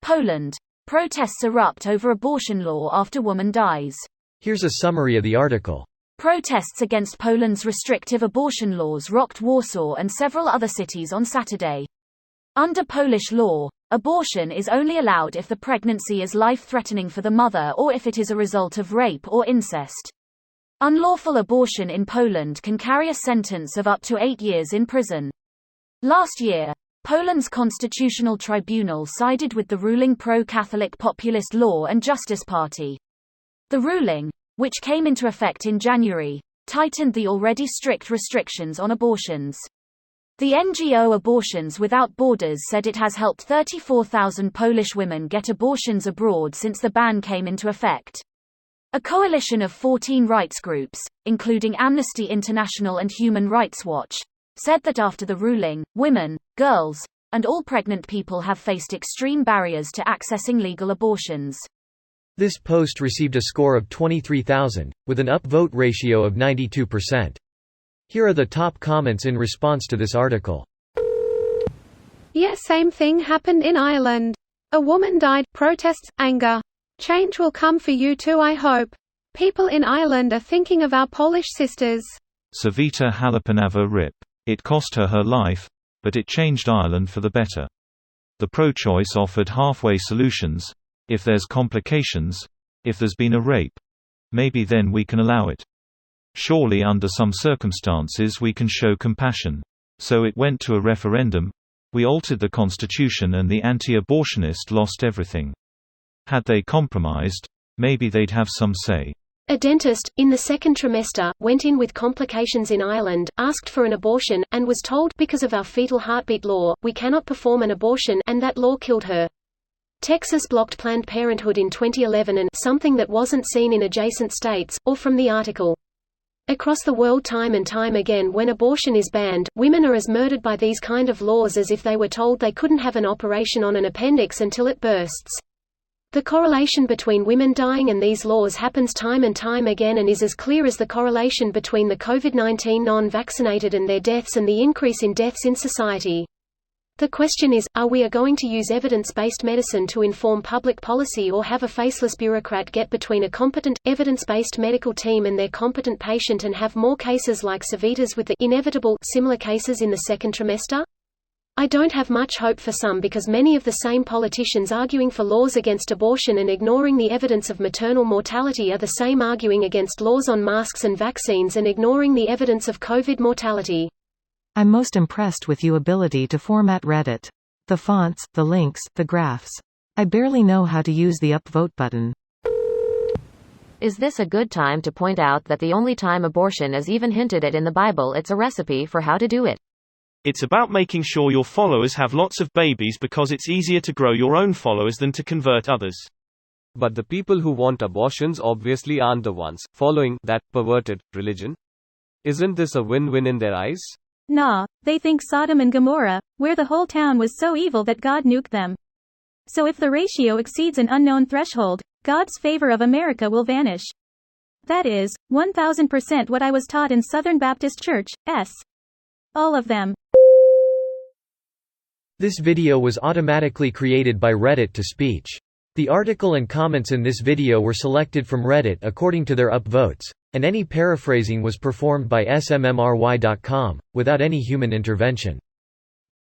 Poland. Protests erupt over abortion law after woman dies. Here's a summary of the article. Protests against Poland's restrictive abortion laws rocked Warsaw and several other cities on Saturday. Under Polish law, abortion is only allowed if the pregnancy is life-threatening for the mother or if it is a result of rape or incest. Unlawful abortion in Poland can carry a sentence of up to 8 years in prison. Last year, Poland's Constitutional Tribunal sided with the ruling pro-Catholic Populist Law and Justice Party. The ruling, which came into effect in January, tightened the already strict restrictions on abortions. The NGO Abortions Without Borders said it has helped 34,000 Polish women get abortions abroad since the ban came into effect. A coalition of 14 rights groups, including Amnesty International and Human Rights Watch, said that after the ruling, women, girls, and all pregnant people have faced extreme barriers to accessing legal abortions. This post received a score of 23,000, with an upvote ratio of 92%. Here are the top comments in response to this article. Yeah, same thing happened in Ireland. A woman died, protests, anger. Change will come for you too, I hope. People in Ireland are thinking of our Polish sisters. Savita Halapanova RIP. It cost her her life, but it changed Ireland for the better. The pro-choice offered halfway solutions. If there's complications, if there's been a rape, maybe then we can allow it. Surely under some circumstances we can show compassion. So it went to a referendum. We altered the constitution and the anti-abortionist lost everything. Had they compromised, maybe they'd have some say. A dentist, in the second trimester, went in with complications in Ireland, asked for an abortion, and was told, because of our fetal heartbeat law, we cannot perform an abortion, and that law killed her. Texas blocked Planned Parenthood in 2011 and something that wasn't seen in adjacent states, or from the article. Across the world time and time again when abortion is banned, women are as murdered by these kind of laws as if they were told they couldn't have an operation on an appendix until it bursts. The correlation between women dying and these laws happens time and time again and is as clear as the correlation between the COVID-19 non-vaccinated and their deaths and the increase in deaths in society. The question is, are we going to use evidence-based medicine to inform public policy or have a faceless bureaucrat get between a competent, evidence-based medical team and their competent patient and have more cases like Savita's with the inevitable similar cases in the second trimester? I don't have much hope for some because many of the same politicians arguing for laws against abortion and ignoring the evidence of maternal mortality are the same arguing against laws on masks and vaccines and ignoring the evidence of COVID mortality. I'm most impressed with your ability to format Reddit. The fonts, the links, the graphs. I barely know how to use the upvote button. Is this a good time to point out that the only time abortion is even hinted at in the Bible, it's a recipe for how to do it? It's about making sure your followers have lots of babies because it's easier to grow your own followers than to convert others. But the people who want abortions obviously aren't the ones following that perverted religion. Isn't this a win-win in their eyes? Nah, they think Sodom and Gomorrah, where the whole town was so evil that God nuked them. So if the ratio exceeds an unknown threshold, God's favor of America will vanish. That is, 1000% what I was taught in Southern Baptist Church, S. All of them. This video was automatically created by Reddit to speech. The article and comments in this video were selected from Reddit according to their upvotes, and any paraphrasing was performed by smmry.com, without any human intervention.